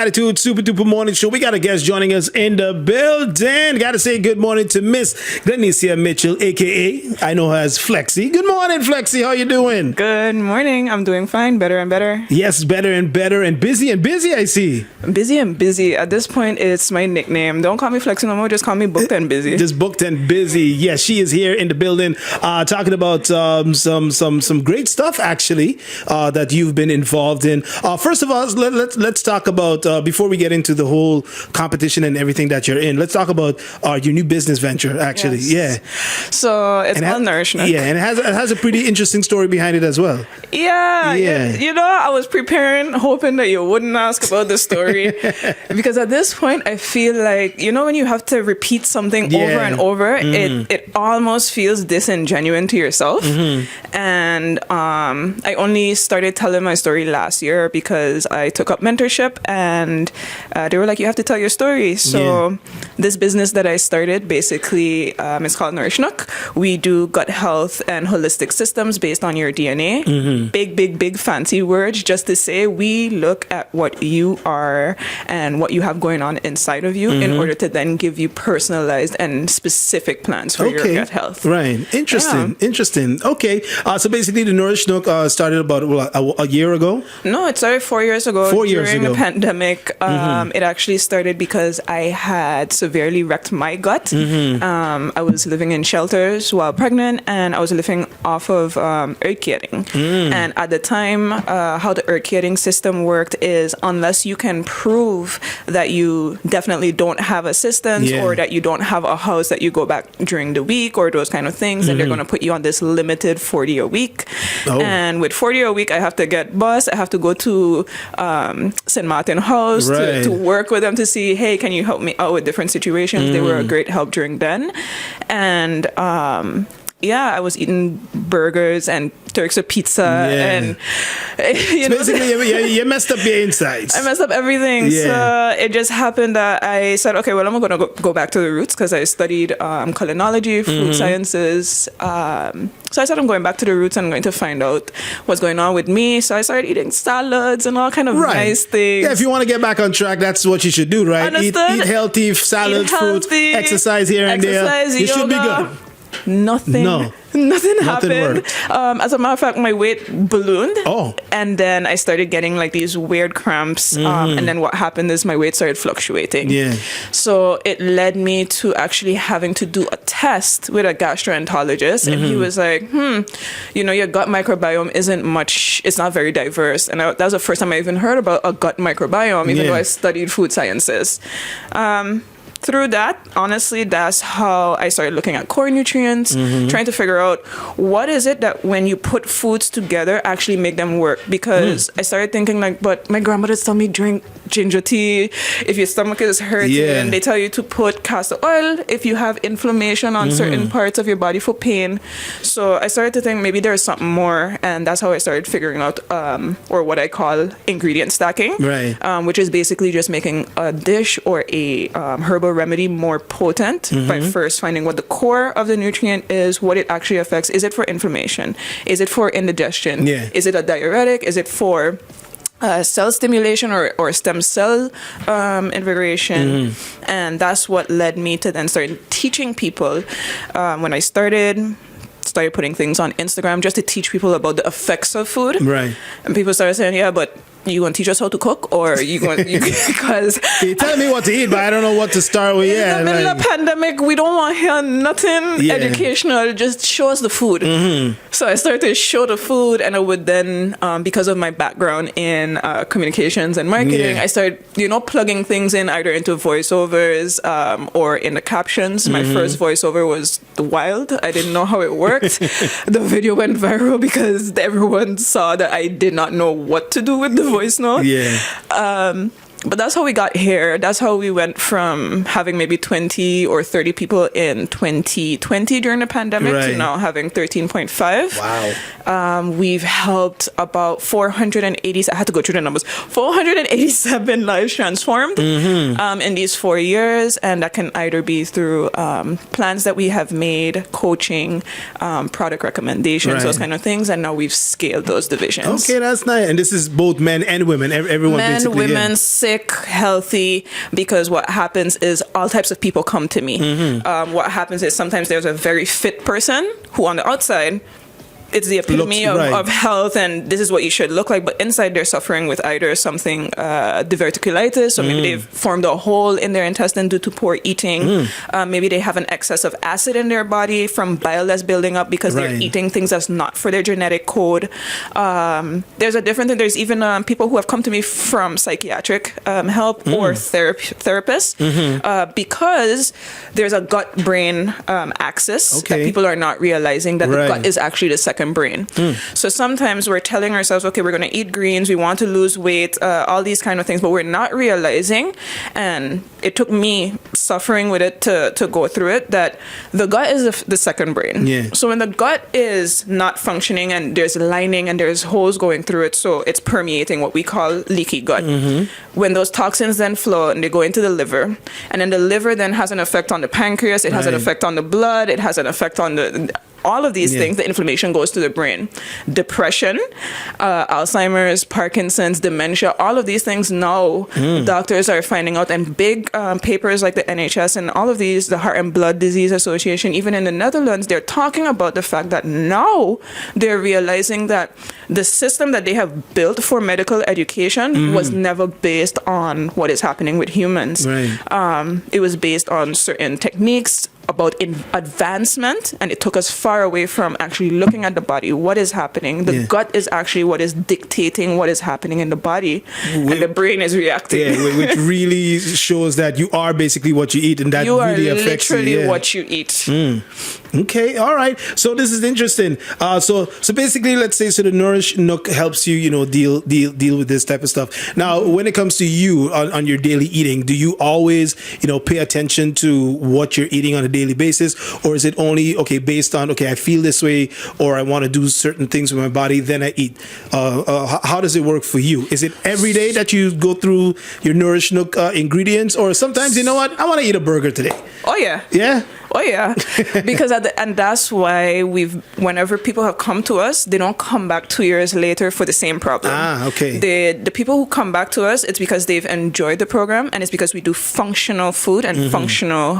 Attitude Super Duper Morning Show. We got a guest joining us in the building. Got to say good morning to Miss Glenicia Mitchell, aka I know her as Flexi. Good morning, Flexi. How you doing? Good morning. I'm doing fine. Better and better. Yes, better and better, and busy, I see. Busy and busy. At this point, it's my nickname. Don't call me Flexi no more. Just call me booked and busy. Just booked and busy. Yes, she is here in the building, talking about some great stuff actually that you've been involved in. First of all, let's talk about. Before we get into the whole competition and everything that you're in, let's talk about your new business venture, actually. Yes. Yeah. So it's called Nourish Nook. Yeah, and it has a pretty interesting story behind it as well. Yeah. You know, I was preparing, hoping that you wouldn't ask about the story. Because at this point, I feel like, you know, when you have to repeat something over and over, it almost feels disingenuous to yourself. And I only started telling my story last year because I took up mentorship and they were like, you have to tell your story. So this business that I started basically is called Nourish Nook. We do gut health and holistic systems based on your DNA. Big fancy words just to say we look at what you are and what you have going on inside of you in order to then give you personalized and specific plans for your gut health. Right. Interesting. Okay. So basically the Nourish Nook started about a year ago? No, it started 4 years ago. 4 years ago. During the pandemic. It actually started because I had severely wrecked my gut. I was living in shelters while pregnant, and I was living off of earth kitting. And at the time, how the earth kitting system worked is unless you can prove that you definitely don't have assistance or that you don't have a house that you go back during the week or those kind of things, and they're going to put you on this limited 40 a week. And with 40 a week, I have to get bus. I have to go to St.Maarten house to work with them to see, hey, can you help me out with different situations? They were a great help during then. And I was eating burgers and Turks with pizza and so basically you messed up your insides. I messed up everything. So it just happened that I said, okay, well, I'm going to go back to the roots because I studied culinology, food sciences. So I said I'm going back to the roots and I'm going to find out what's going on with me. So I started eating salads and all kind of nice things. Yeah, if you want to get back on track, that's what you should do, right? Eat healthy, salads, fruits, exercise here and there. You should be good. Nothing happened. As a matter of fact, my weight ballooned. And then I started getting like these weird cramps. And then what happened is my weight started fluctuating. So it led me to actually having to do a test with a gastroenterologist. And he was like, you know, your gut microbiome isn't much, it's not very diverse. And that was the first time I even heard about a gut microbiome, even though I studied food sciences. Through that, honestly, that's how I started looking at core nutrients, trying to figure out what is it that when you put foods together actually make them work. Because I started thinking like, but my grandmother told me drink ginger tea if your stomach is hurting. They tell you to put castor oil if you have inflammation on certain parts of your body for pain. So I started to think maybe there's something more, and that's how I started figuring out or what I call ingredient stacking, which is basically just making a dish or a herbal remedy more potent by first finding what the core of the nutrient is, what it actually affects. Is it for inflammation? Is it for indigestion? Is it a diuretic? Is it for cell stimulation or stem cell invigoration? And that's what led me to then start teaching people. When I started putting things on Instagram just to teach people about the effects of food. And people started saying, yeah, but you going to teach us how to cook, or you going because you tell me what to eat, but I don't know what to start with. In the middle of pandemic, we don't want to hear nothing educational. Just show us the food. So I started to show the food, and I would then, because of my background in communications and marketing, I started, plugging things in either into voiceovers or in the captions. My first voiceover was wild. I didn't know how it worked. The video went viral because everyone saw that I did not know what to do with the voice note. But that's how we got here. That's how we went from having maybe 20 or 30 people in 2020 during the pandemic to now having 13.5. Wow. We've helped about 480, I had to go through the numbers, 487 lives transformed in these 4 years. And that can either be through plans that we have made, coaching, product recommendations, those kind of things. And now we've scaled those divisions. Okay, that's nice. And this is both men and women, everyone men, basically. Men, women, sick, healthy, because what happens is all types of people come to me. What happens is sometimes there's a very fit person who on the outside, it's the epitome of health and this is what you should look like, but inside they're suffering with either something diverticulitis, or maybe they've formed a hole in their intestine due to poor eating. Maybe they have an excess of acid in their body from bile that's building up because they're eating things that's not for their genetic code. There's a different thing. There's even people who have come to me from psychiatric help or therapists because there's a gut-brain axis that people are not realizing, that the gut is actually the second brain. So sometimes we're telling ourselves, okay, we're going to eat greens, we want to lose weight, all these kind of things, but we're not realizing, and it took me suffering with it to go through it, that the gut is the second brain. So when the gut is not functioning and there's lining and there's holes going through it, so it's permeating, what we call leaky gut. When those toxins then flow and they go into the liver, and then the liver then has an effect on the pancreas, it has an effect on the blood, it has an effect on all of these things, the inflammation goes to the brain. Depression, Alzheimer's, Parkinson's, dementia, all of these things now doctors are finding out, and big papers like the NHS and all of these, the Heart and Blood Disease Association, even in the Netherlands, they're talking about the fact that now they're realizing that the system that they have built for medical education was never based on what is happening with humans. It was based on certain techniques, about advancement, and it took us far away from actually looking at the body. What is happening? The gut is actually what is dictating what is happening in the body, and the brain is reacting. Which really shows that you are basically what you eat, and that you really affects you. You are literally what you eat. Okay, all right. So this is interesting. So basically, let's say, so the Nourish Nook helps you, deal with this type of stuff. Now, when it comes to you on your daily eating, do you always, pay attention to what you're eating on a daily basis, or is it only based on I feel this way, or I want to do certain things with my body, then I eat? How does it work for you? Is it every day that you go through your Nourish Nook ingredients, or sometimes I want to eat a burger today? Oh yeah. Oh yeah, because and that's why whenever people have come to us, they don't come back 2 years later for the same problem. The people who come back to us, it's because they've enjoyed the program, and it's because we do functional food and functional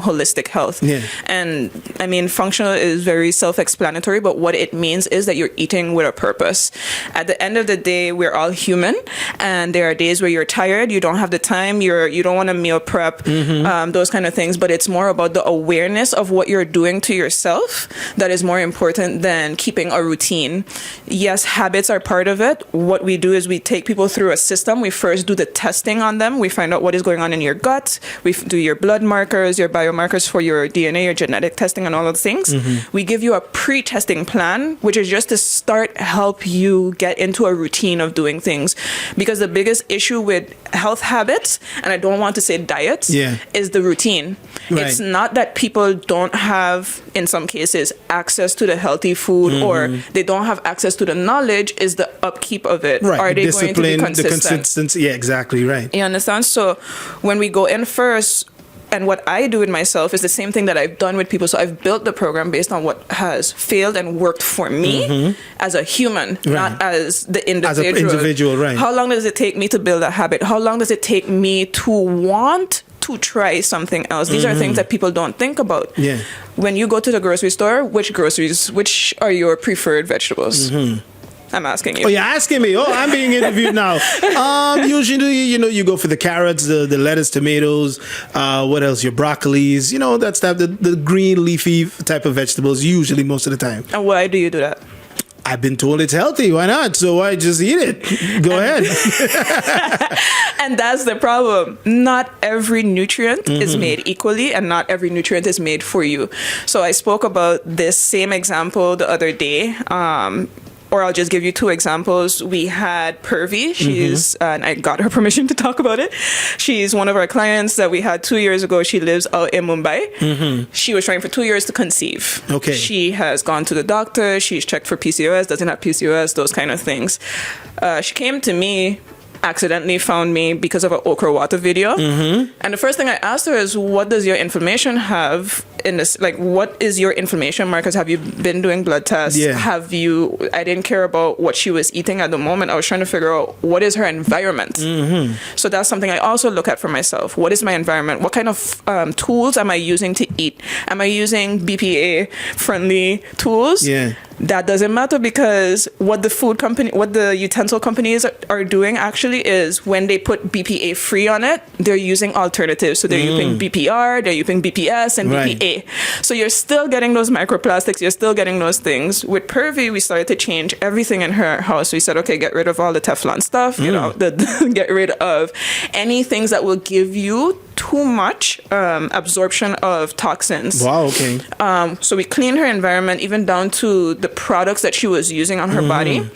holistic health. And I mean, functional is very self-explanatory, but what it means is that you're eating with a purpose. At the end of the day, we're all human, and there are days where you're tired, you don't have the time, you don't want to meal prep, those kind of things, but it's more about the awareness of what you're doing to yourself that is more important than keeping a routine. Yes, habits are part of it. What we do is we take people through a system. We first do the testing on them. We find out what is going on in your gut. We do your blood markers, your biomarkers for your DNA, your genetic testing, and all of the things. We give you a pre-testing plan, which is just to help you get into a routine of doing things. Because the biggest issue with health habits, and I don't want to say diets, is the routine. It's not that people don't have, in some cases, access to the healthy food, or they don't have access to the knowledge, is the upkeep of it. Are they going to be consistent? The consistency, exactly right. You understand? So when we go in first, and what I do with myself is the same thing that I've done with people. So I've built the program based on what has failed and worked for me as a human, not as the individual. As an individual, right. How long does it take me to build a habit? How long does it take me to want to try something else? These are things that people don't think about. When you go to the grocery store, which are your preferred vegetables? I'm asking you. Oh, you're asking me. Oh, I'm being interviewed now. Usually, you go for the carrots, the lettuce, tomatoes, what else? Your broccolis, that's the green leafy type of vegetables, usually most of the time. And why do you do that? I've been told it's healthy. Why not? So why just eat it? Go ahead. And that's the problem. Not every nutrient is made equally, and not every nutrient is made for you. So I spoke about this same example the other day. Or I'll just give you two examples. We had Purvi. She's, and I got her permission to talk about it. She's one of our clients that we had 2 years ago. She lives out in Mumbai. She was trying for 2 years to conceive. She has gone to the doctor. She's checked for PCOS, doesn't have PCOS, those kind of things. She came to me accidentally found me because of an okra water video. And the first thing I asked her is, what does your inflammation have in this? Like, what is your inflammation markers? Have you been doing blood tests? Have you, I didn't care about what she was eating at the moment. I was trying to figure out what is her environment. So that's something I also look at for myself. What is my environment? What kind of tools am I using to eat? Am I using BPA friendly tools? That doesn't matter, because what the utensil companies are doing actually is, when they put BPA free on it, they're using alternatives. So they're using BPR, they're using BPS and BPA. So you're still getting those microplastics, you're still getting those things. With Pervy, we started to change everything in her house. We said, okay, get rid of all the Teflon stuff, you know, get rid of any things that will give you too much absorption of toxins. Wow, okay. So we cleaned her environment, even down to the products that she was using on her body.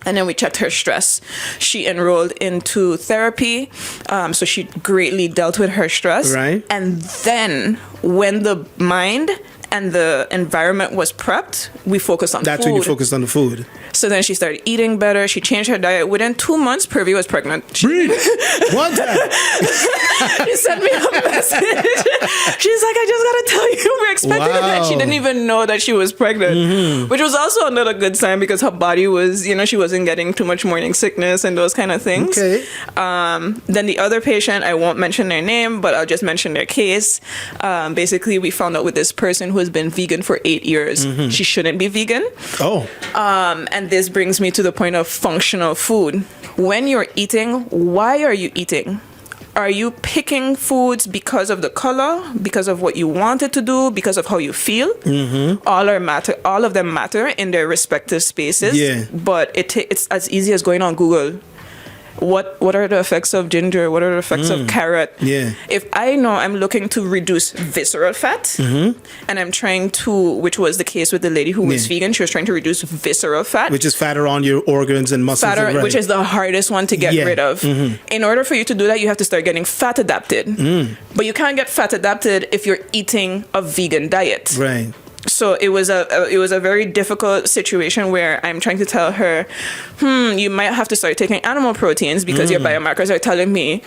And then we checked her stress. She enrolled into therapy. So she greatly dealt with her stress. Right. And then when the mind and the environment was prepped, we focused on food. That's when you focused on the food. So then she started eating better. She changed her diet. Within 2 months, Pervy was pregnant. One time. She sent me a message. She's like, I just got to tell you, we're expecting her. And she didn't even know that she was pregnant, which was also another good sign, because her body was, you know, she wasn't getting too much morning sickness and those kind of things. Okay. Then the other patient, I won't mention their name, but I'll just mention their case. Basically, we found out with this person who has been vegan for 8 years. She shouldn't be vegan. Oh. And this brings me to the point of functional food. When you're eating, why are you eating? Are you picking foods because of the color, because of what you want it to do, because of how you feel? All of them matter in their respective spaces. But it's as easy as going on Google. What are the effects of ginger? What are the effects of carrot? If I know I'm looking to reduce visceral fat, and I'm trying to, which was the case with the lady who was vegan, she was trying to reduce visceral fat. Which is fat around your organs and muscles. Which is the hardest one to get rid of. In order for you to do that, you have to start getting fat adapted. But you can't get fat adapted if you're eating a vegan diet. Right. So it was a very difficult situation where I'm trying to tell her, you might have to start taking animal proteins, because your biomarkers are telling me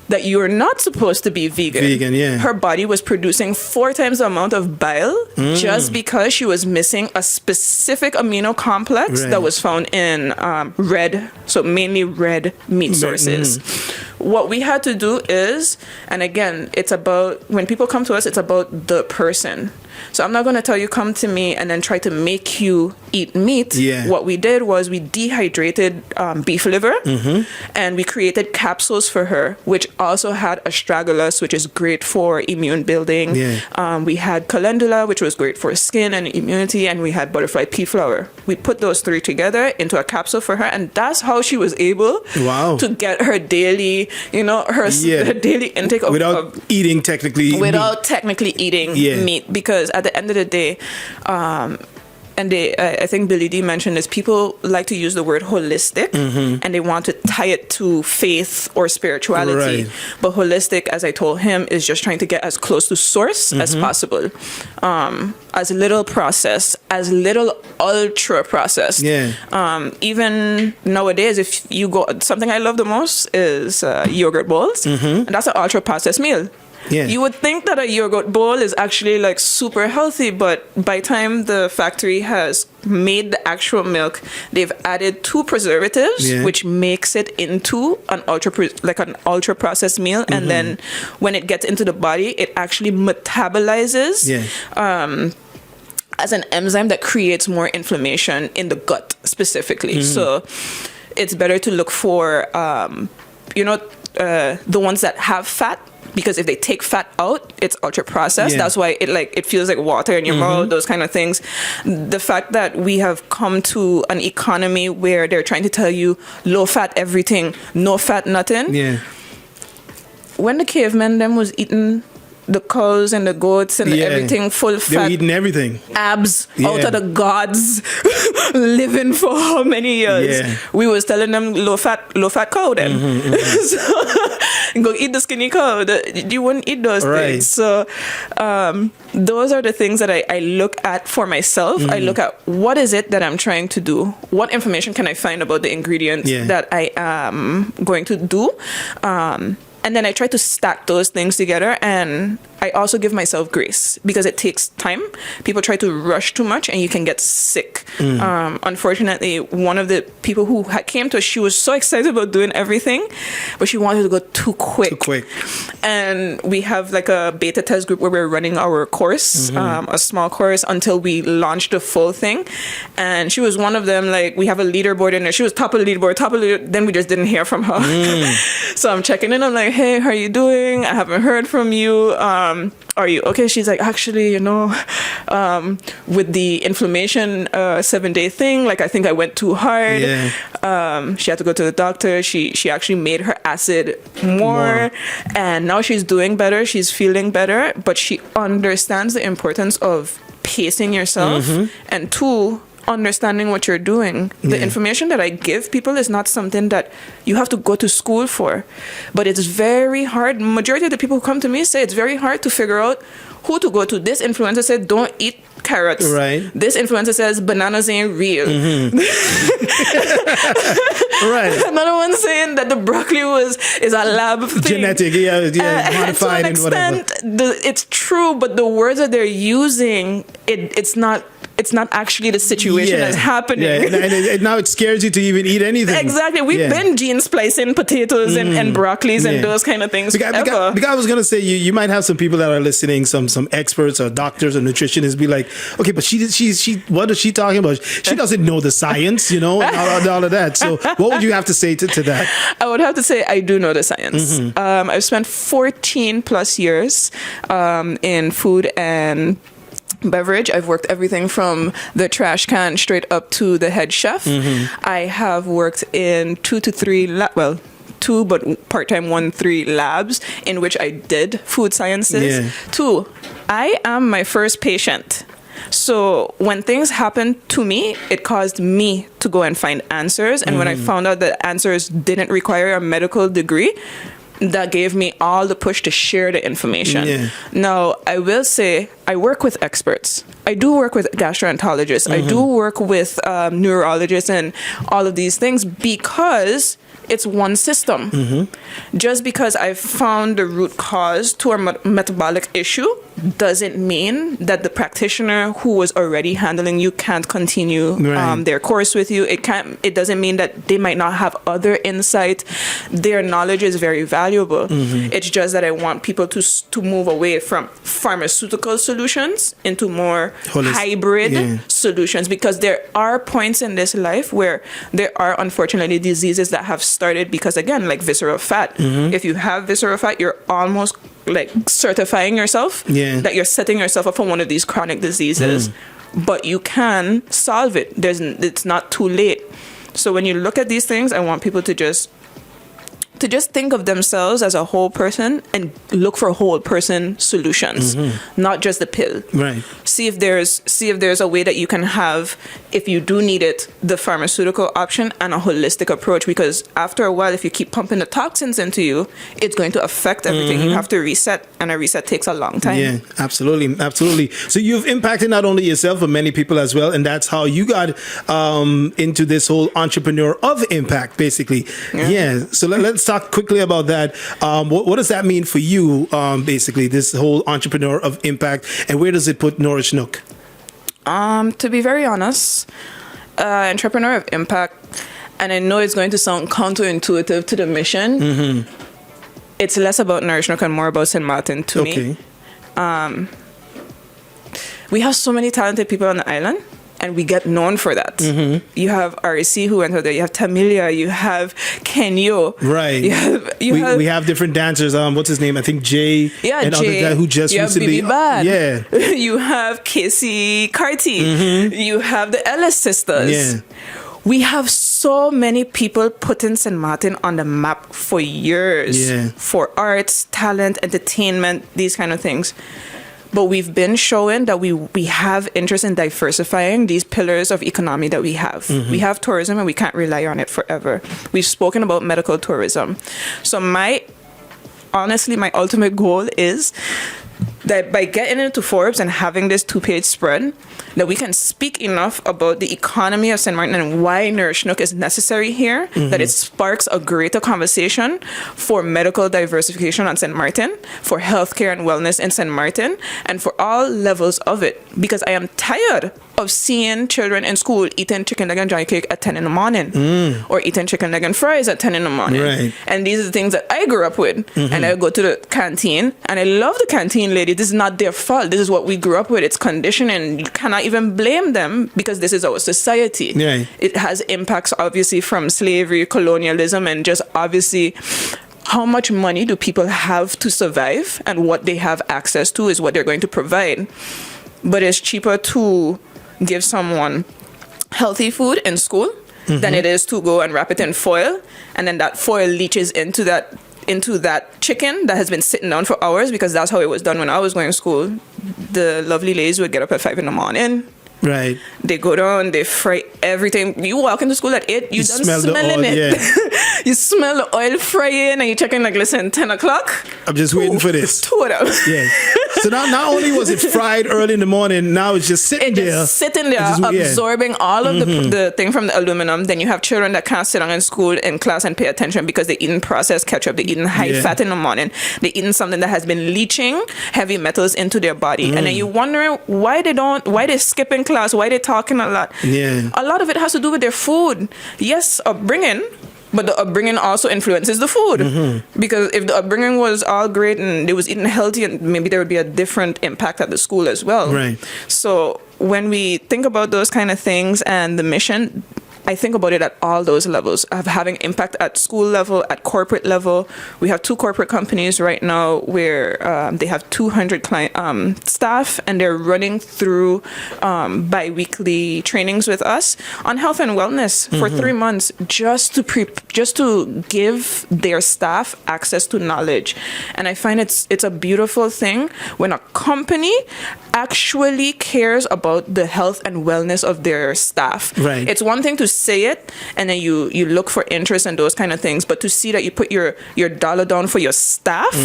that you're not supposed to be vegan. Her body was producing 4 times the amount of bile just because she was missing a specific amino complex that was found in mainly red meat sources. What we had to do is, and again, it's about, when people come to us, it's about the person. So I'm not going to tell you, come to me and then try to make you eat meat. What we did was we dehydrated beef liver, and we created capsules for her, which also had astragalus, which is great for immune building. We had calendula, which was great for skin and immunity, and we had butterfly pea flower. We put those 3 together into a capsule for her, and that's how she was able to get her daily, her daily intake of, without eating technically meat, because at the end of the day, I think Billy D mentioned this, people like to use the word holistic, and they want to tie it to faith or spirituality. But holistic, as I told him, is just trying to get as close to source as possible. As little processed, as little ultra processed. Even nowadays, if you go, something I love the most is yogurt bowls, and that's an ultra processed meal. You would think that a yogurt bowl is actually like super healthy, but by the time the factory has made the actual milk, they've added 2 preservatives, which makes it into an ultra processed meal. And then when it gets into the body, it actually metabolizes as an enzyme that creates more inflammation in the gut specifically. So it's better to look for the ones that have fat, because if they take fat out, it's ultra processed. That's why it feels like water in your mouth, those kind of things. The fact that we have come to an economy where they're trying to tell you low fat everything, no fat nothing. When the cavemen them was eating the cows and the goats and everything full fat, they were eating everything, abs out of the gods, living for how many years? We was telling them low fat cow then. So go eat the skinny cow. You wouldn't eat those things. So those are the things that I look at for myself. I look at what is it that I'm trying to do? What information can I find about the ingredients that I am going to do? And then I try to stack those things together, and I also give myself grace because it takes time. People try to rush too much and you can get sick. Unfortunately, one of the people who came to us, she was so excited about doing everything, but she wanted to go too quick. And we have like a beta test group where we're running our course, a small course, until we launch the full thing. And she was one of them. Like, we have a leaderboard in there. She was top of the leaderboard. Then we just didn't hear from her. So I'm checking in. I'm like, hey, how are you doing? I haven't heard from you. Are you okay? She's like, actually, with the inflammation 7-day thing, like, I think I went too hard. She had to go to the doctor. She actually made her acid more. And now she's doing better. She's feeling better. But she understands the importance of pacing yourself. And 2, understanding what you're doing. The information that I give people is not something that you have to go to school for, but it's very hard. Majority of the people who come to me say it's very hard to figure out who to go to. This influencer said don't eat carrots. This influencer says bananas ain't real. Another one saying that the broccoli is a lab thing. Genetic, modified and whatever. It's true, but the words that they're using, it's not actually the situation that's happening. And now it scares you to even eat anything. Exactly. We've been gene splicing potatoes and broccolis and those kind of things. Because I was going to say, you might have some people that are listening, some experts or doctors or nutritionists be like, okay, but she what is she talking about? She doesn't know the science, and all of that. So what would you have to say to that? I would have to say I do know the science. I've spent 14 plus years in food and beverage. I've worked everything from the trash can straight up to the head chef. I have worked in 2 to 3 2 but part-time 1-3 labs in which I did food sciences. 2, I am my first patient. So when things happened to me, it caused me to go and find answers. And when I found out that answers didn't require a medical degree, that gave me all the push to share the information. Now, I will say I work with experts. I do work with gastroenterologists. I do work with neurologists and all of these things because it's one system. Just because I've found the root cause to a metabolic issue doesn't mean that the practitioner who was already handling you can't continue their course with you. It doesn't mean that they might not have other insight. Their knowledge is very valuable. It's just that I want people to move away from pharmaceutical solutions into more hybrid solutions, because there are points in this life where there are unfortunately diseases that have started because, again, like visceral fat. If you have visceral fat, you're almost like certifying yourself that you're setting yourself up for one of these chronic diseases. But you can solve it. It's not too late. So when you look at these things, I want people to just think of themselves as a whole person and look for whole person solutions, not just the pill. See if there's a way that you can have, if you do need it, the pharmaceutical option and a holistic approach. Because after a while, if you keep pumping the toxins into you, it's going to affect everything. You have to reset, and a reset takes a long time. Yeah, absolutely. So you've impacted not only yourself but many people as well, and that's how you got into this whole entrepreneur of impact, basically. So let's talk quickly about that. What does that mean for you, basically, this whole entrepreneur of impact, and where does it put Nourish Nook? To be very honest, entrepreneur of impact, and I know it's going to sound counterintuitive to the mission, it's less about Nourish Nook and more about St.Maarten to me. We have so many talented people on the island, and we get known for that. You have REC who went out there. You have Tamilia. You have Kenyo. We have different dancers. What's his name? I think Jay. And other guy who just recently. You have Casey Carty. You have the Ellis sisters. We have so many people putting St.Maarten on the map for years for arts, talent, entertainment, these kind of things. But we've been showing that we have interest in diversifying these pillars of economy that we have. We have tourism and we can't rely on it forever. We've spoken about medical tourism. So my honestly, my ultimate goal is that by getting into Forbes and having this 2-page spread, that we can speak enough about the economy of St.Maarten and why Nourish Nook is necessary here, that it sparks a greater conversation for medical diversification on St.Maarten, for healthcare and wellness in St.Maarten, and for all levels of it. Because I am tired of seeing children in school eating chicken leg and johnny cake at 10 in the morning, or eating chicken leg and fries at 10 in the morning. Right. And these are the things that I grew up with. And I go to the canteen, and I love the canteen lady. This is not their fault. This is what we grew up with. It's conditioning. You cannot even blame them because this is our society. Yeah. It has impacts, obviously, from slavery, colonialism, and just obviously how much money do people have to survive, and what they have access to is what they're going to provide. But it's cheaper to give someone healthy food in school than it is to go and wrap it in foil, and then that foil leaches into that chicken that has been sitting down for hours, because that's how it was done when I was going to school. The lovely ladies would get up at 5 in the morning. Right. They go down, they fry everything. You walk into school at 8, you done smelling it. Yeah. You smell the oil frying, and you're checking like, listen, 10 o'clock. I'm just waiting for this. Total. Yeah. So now, not only was it fried early in the morning, now it's just sitting there. Just sitting there, absorbing all of the thing from the aluminum. Then you have children that can't sit down in school in class and pay attention because they're eating processed ketchup. They're eating high fat in the morning. They're eating something that has been leaching heavy metals into their body. And then you're wondering why they're skipping class, why they're talking a lot. Yeah. A lot of it has to do with their food. Yes, upbringing. But the upbringing also influences the food. Because if the upbringing was all great and they was eating healthy, and maybe there would be a different impact at the school as well. Right. So when we think about those kind of things and the mission, I think about it at all those levels of having impact at school level, at corporate level. We have 2 corporate companies right now where they have 200 staff, and they're running through bi-weekly trainings with us on health and wellness for 3 months, just to give their staff access to knowledge. And I find it's a beautiful thing when a company actually cares about the health and wellness of their staff. Right. It's one thing to say it, and then you look for interest and those kind of things, but to see that you put your dollar down for your staff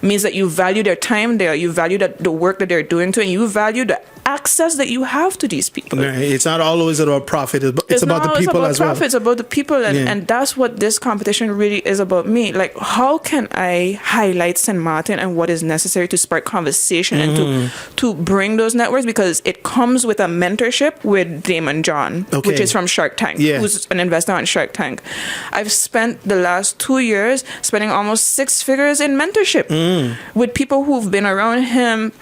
means that you value their time there, you value the work that they're doing to, and you value the access that you have to these people. Right. It's not always about profit. It's about the people as well. It's about the people, and that's what this competition really is about me. Like, how can I highlight St.Maarten and what is necessary to spark conversation and to bring those networks, because it comes with a mentorship with Damon John, which is from Shark Tank, who's an investor on Shark Tank. I've spent the last 2 years spending almost 6 figures in mentorship with people who've been around him.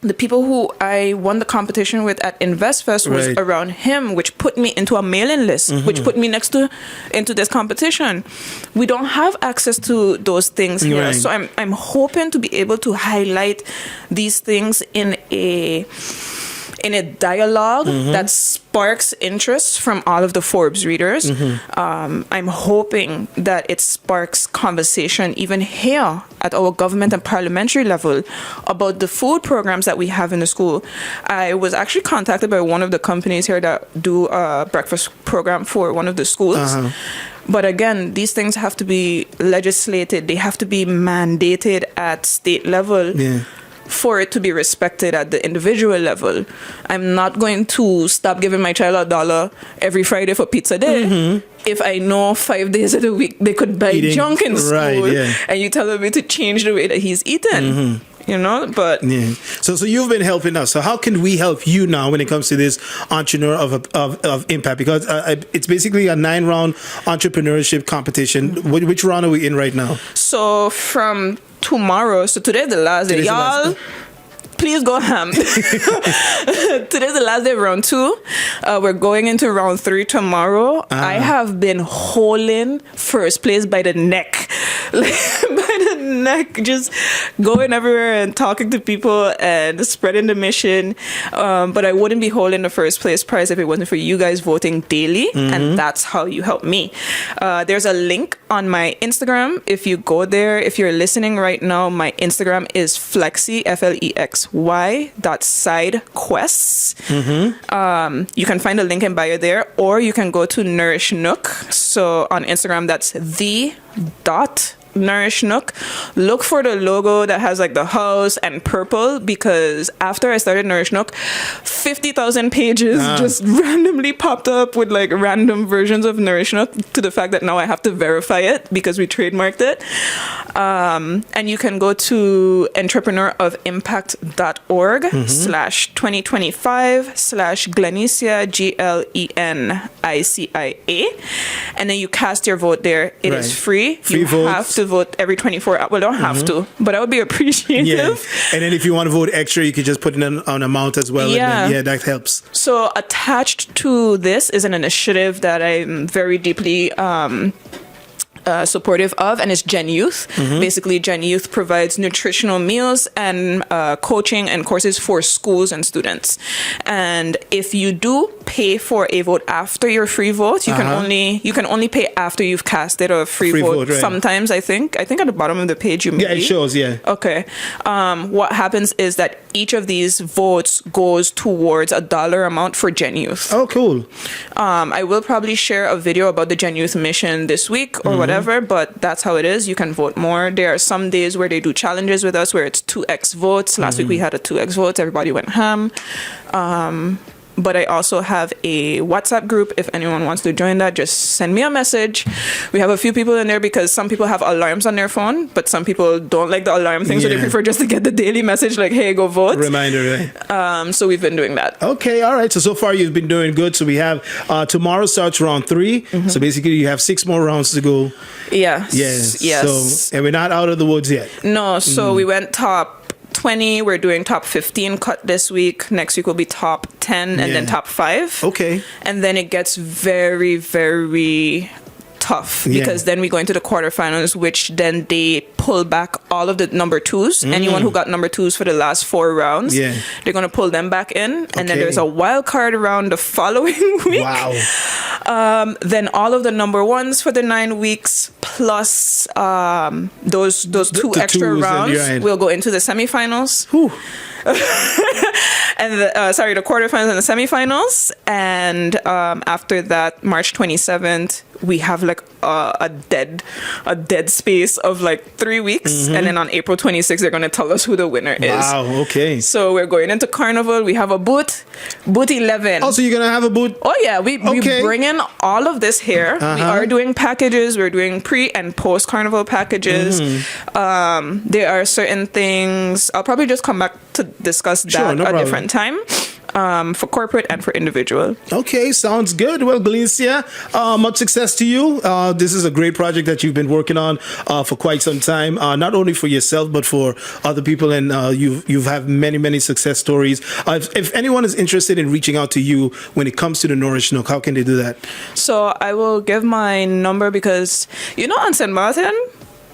The people who I won the competition with at InvestFest was around him, which put me into a mailing list, which put me into this competition. We don't have access to those things here. So I'm hoping to be able to highlight these things in a dialogue that sparks interest from all of the Forbes readers. I'm hoping that it sparks conversation even here at our government and parliamentary level about the food programs that we have in the school. I was actually contacted by one of the companies here that do a breakfast program for one of the schools. But again, these things have to be legislated. They have to be mandated at state level. For it to be respected at the individual level. I'm not going to stop giving my child $1 every Friday for pizza day if I know 5 days of the week they could buy junk in school, and you tell me to change the way that he's eating. You know, but so you've been helping us. So how can we help you now when it comes to this entrepreneur of impact? Because it's basically a 9-round entrepreneurship competition. Which round are we in right now? So from tomorrow, so today's the last day, y'all. Please go ham. Today's the last day of round 2. We're going into round 3 tomorrow. I have been holding first place by the neck. Just going everywhere and talking to people and spreading the mission. But I wouldn't be holding the first place prize if it wasn't for you guys voting daily. And that's how you help me. There's a link on my Instagram. If you go there, if you're listening right now, my Instagram is Flexy, FLEXY.sidequests. You can find a link in bio there, or you can go to Nourish Nook. So on Instagram, that's the Nourish Nook, look for the logo that has like the house and purple, because after I started Nourish Nook, 50,000 pages just randomly popped up with like random versions of Nourish Nook, to the fact that now I have to verify it because we trademarked it. And you can go to entrepreneurofimpact.org /2025/Glenicia GLENICIA, and then you cast your vote there. It is free. You have to vote every 24 hours. Well, don't have to, but I would be appreciative. Yeah. And then if you want to vote extra, you could just put in an amount as well. Yeah. And then, that helps. So attached to this is an initiative that I'm very deeply supportive of, and it's Gen Youth. Basically, Gen Youth provides nutritional meals and coaching and courses for schools and students. And if you do pay for a vote after your free vote, you can only pay after you've casted a free vote. Right. Sometimes I think at the bottom of the page it shows. Okay. What happens is that each of these votes goes towards a dollar amount for Gen Youth. Oh, cool. I will probably share a video about the Gen Youth mission this week or whatever, but that's how it is. You can vote more. There are some days where they do challenges with us where it's 2x votes. Last week we had a 2x vote. Everybody went ham. But I also have a WhatsApp group. If anyone wants to join that, just send me a message. We have a few people in there because some people have alarms on their phone, but some people don't like the alarm thing, so they prefer just to get the daily message like, hey, go vote. Reminder, right? So we've been doing that. Okay, all right. So far you've been doing good. So we have tomorrow starts round 3. So basically you have 6 more rounds to go. Yes. So, and we're not out of the woods yet. No, so we went top 20. We're doing top 15 cut this week. Next week will be top 10 and then top 5. Okay. And then it gets very, very tough because then we go into the quarterfinals, which then they pull back all of the number 2s. Anyone who got number 2s for the last 4 rounds, they're going to pull them back in. And then there's a wild card round the following week. Wow. Then all of the number 1s for the 9 weeks plus those 2 extra rounds will go into the semifinals. And the quarterfinals and the semifinals. And after that, March 27th, we have like a dead space of like 3 weeks. And then on April 26th, they're going to tell us who the winner is. Wow, okay. So we're going into Carnival. We have a booth 11. Oh, so you're going to have a booth? Oh, yeah. We bring in all of this here. We are doing packages. We're doing pre and post Carnival packages. There are certain things. I'll probably just come back to discuss that a different time. For corporate and for individual. Okay, sounds good. Well, Glenicia, much success to you. This is a great project that you've been working on for quite some time, not only for yourself, but for other people. And you've had many success stories. If anyone is interested in reaching out to you when it comes to the Nourish Nook, how can they do that? So I will give my number because, on St.Maarten,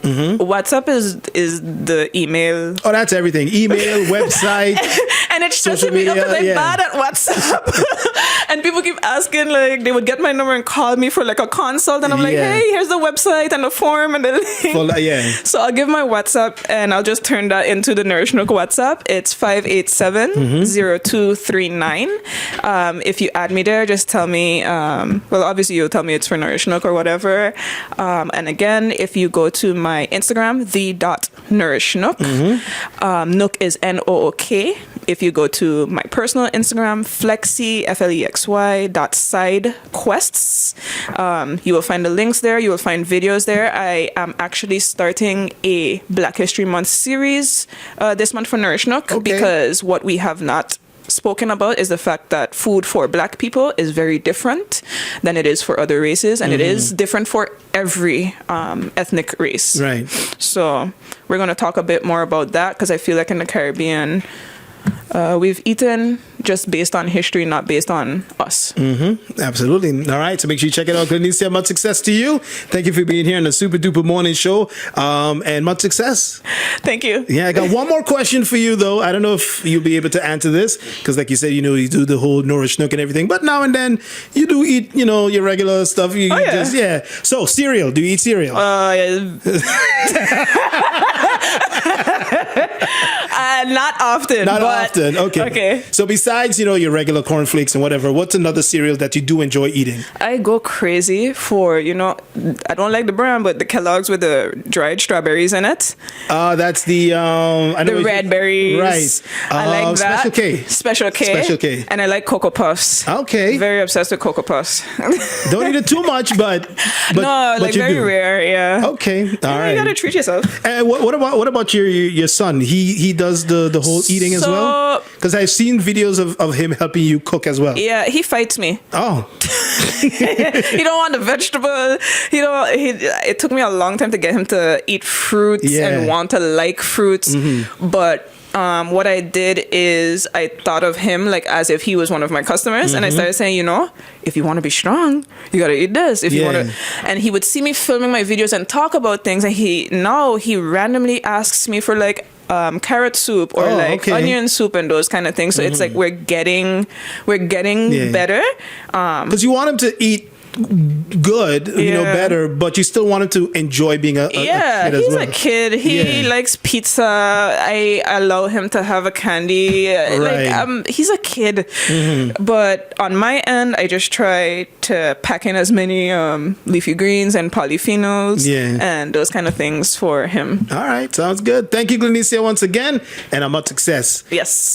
WhatsApp is the email. Oh, that's everything. Email, website. And it's stressing me up because I'm bad at WhatsApp. And people keep asking, like, they would get my number and call me for like a consult. And I'm like, hey, here's the website and the form and the link. So I'll give my WhatsApp and I'll just turn that into the Nourish Nook WhatsApp. It's 587-0239. If you add me there, just tell me, well, obviously you'll tell me it's for Nourish Nook or whatever. And again, if you go to my Instagram, the.nourishnook, Nook is Nook. If you go to my personal Instagram, Flexy, FLEXY, .sidequests, you will find the links there. You will find videos there. I am actually starting a Black History Month series this month for Nourish Nook because what we have not spoken about is the fact that food for Black people is very different than it is for other races, and it is different for every ethnic race. Right. So we're going to talk a bit more about that because I feel like in the Caribbean, we've eaten just based on history, not based on us. Absolutely. All right. So make sure you check it out. Glenicia, much success to you. Thank you for being here in the Super Duper Morning Show. And much success. Thank you. Yeah, I got one more question for you, though. I don't know if you'll be able to answer this because, like you said, you do the whole Nourish Nook and everything. But now and then you do eat, your regular stuff. So cereal. Do you eat cereal? Not Not often. Not often. Okay. Okay. So besides, your regular cornflakes and whatever, what's another cereal that you do enjoy eating? I go crazy for, I don't like the brand, but the Kellogg's with the dried strawberries in it. That's the the red berries. Right. I like that. Special K. Special K. Special K. And I like Cocoa Puffs. Okay. Very obsessed with Cocoa Puffs. Don't eat it too much, but no, but very rare. Yeah. Okay. All right. You gotta treat yourself. And what about your son? He does the whole eating as well? Because I've seen videos of him helping you cook as well. Yeah, he fights me. Oh. He don't want the vegetable. It took me a long time to get him to eat fruits and want to like fruits. But what I did is I thought of him like as if he was one of my customers, and I started saying, if you want to be strong, you gotta eat this. If you want to, and he would see me filming my videos and talk about things, and he randomly asks me for like carrot soup or onion soup and those kind of things. So it's like we're getting better. Because you want him to eat good, better, but you still want him to enjoy being a kid as well. He's a kid. He likes pizza. I allow him to have a candy. He's a kid. But on my end, I just try to pack in as many leafy greens and polyphenols and those kind of things for him. All right, sounds good. Thank you, Glenicia, once again, and I'm a success. Yes.